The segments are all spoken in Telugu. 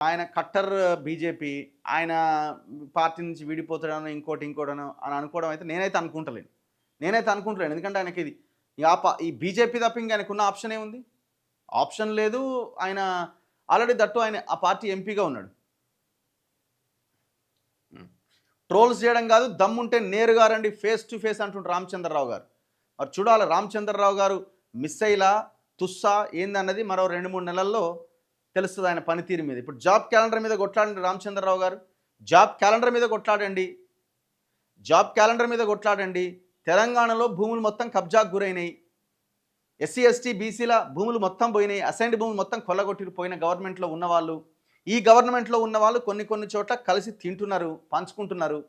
ఆయన కట్టర్ బీజేపీ, ఆయన పార్టీ నుంచి విడిపోతాడనో, ఇంకోటనో అని అనుకోవడం అయితే నేనైతే అనుకుంటలేను. ఎందుకంటే ఆయనకి ఇది ఈ బీజేపీ తప్ప ఇంక ఆయనకున్న ఆప్షన్ ఏముంది? ఆప్షన్ లేదు. ఆయన ఆల్రెడీ దట్టు ఆయన ఆ పార్టీ ఎంపీగా ఉన్నాడు. ట్రోల్స్ చేయడం కాదు, దమ్ముంటే నేరుగా రండి, ఫేస్ టు ఫేస్ అంటుంటారు రామచంద్రరావు గారు. మరి చూడాలి రామచంద్రరావు గారు మిస్సైలా, తుస్సా ఏందన్నది మరో 2-3 నెలల్లో తెలుస్తుంది ఆయన పనితీరు మీద. ఇప్పుడు జాబ్ క్యాలెండర్ మీద కొట్లాడండి రామచంద్రరావు గారు. జాబ్ క్యాలెండర్ మీద కొట్లాడండి. తెలంగాణలో భూములు మొత్తం కబ్జాకు గురైనాయి. ఎస్సీ ఎస్టీ బీసీల భూములు మొత్తం పోయినాయి. అసైన్డ్ భూములు మొత్తం కొల్లగొట్టి పోయిన గవర్నమెంట్లో ఉన్నవాళ్ళు, ఈ గవర్నమెంట్లో ఉన్నవాళ్ళు కొన్ని చోట్ల కలిసి తింటున్నారు, పంచుకుంటున్నారు.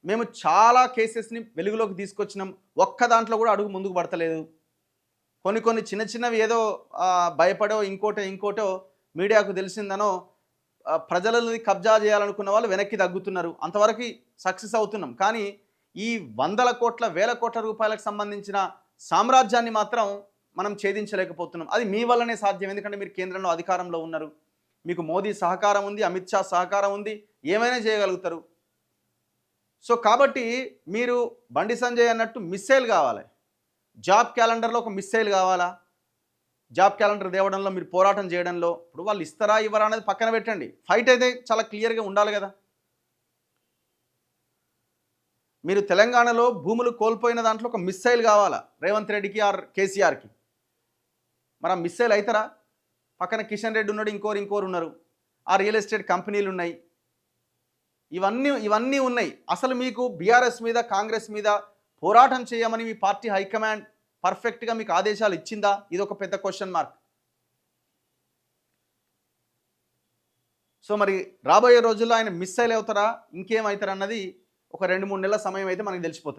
మేము చాలా కేసెస్ని వెలుగులోకి తీసుకొచ్చినాం. ఒక్క దాంట్లో కూడా అడుగు ముందుకు పడతలేదు. కొన్ని చిన్నవి ఏదో భయపడో ఇంకోటో మీడియాకు తెలిసిందనో ప్రజలని కబ్జా చేయాలనుకున్న వాళ్ళు వెనక్కి తగ్గుతున్నారు. అంతవరకు సక్సెస్ అవుతున్నాం. కానీ ఈ 100 కోట్ల 1000 కోట్ల రూపాయలకు సంబంధించిన సామ్రాజ్యాన్ని మాత్రం మనం ఛేదించలేకపోతున్నాం. అది మీ వల్లనే సాధ్యం. ఎందుకంటే మీరు కేంద్రంలో అధికారంలో ఉన్నారు. మీకు మోదీ సహకారం ఉంది, అమిత్ షా సహకారం ఉంది, ఏమైనా చేయగలుగుతారు. సో కాబట్టి మీరు బండి సంజయ్ అన్నట్టు మిస్సైల్ కావాలి. జాబ్ క్యాలెండర్లో ఒక మిస్సైల్ కావాలా? జాబ్ క్యాలెండర్ తేవడంలో మీరు పోరాటం చేయడంలో ఇప్పుడు వాళ్ళు ఇస్తారా ఇవ్వరా అనేది పక్కన పెట్టండి. ఫైట్ అయితే చాలా క్లియర్గా ఉండాలి కదా. మీరు తెలంగాణలో భూములు కోల్పోయిన దాంట్లో ఒక మిస్సైల్ కావాలా రేవంత్ రెడ్డికి ఆర్ కేసీఆర్కి. మరి ఆ మిస్సైల్ అవుతారా? పక్కన కిషన్ రెడ్డి ఉన్నాడు, ఇంకోరు ఉన్నారు, ఆ రియల్ ఎస్టేట్ కంపెనీలు ఉన్నాయి, ఇవన్నీ ఉన్నాయి. అసలు మీకు బీఆర్ఎస్ మీద కాంగ్రెస్ మీద పోరాటం చేయమని మీ పార్టీ హైకమాండ్ పర్ఫెక్ట్గా మీకు ఆదేశాలు ఇచ్చిందా? ఇది ఒక పెద్ద క్వశ్చన్ మార్క్. సో మరి రాబోయే రోజుల్లో ఆయన మిస్సైల్ అవుతారా, ఇంకేమవుతారా అన్నది ఒక 2-3 నెలల సమయం అయితే మనకు తెలిసిపోతుంది.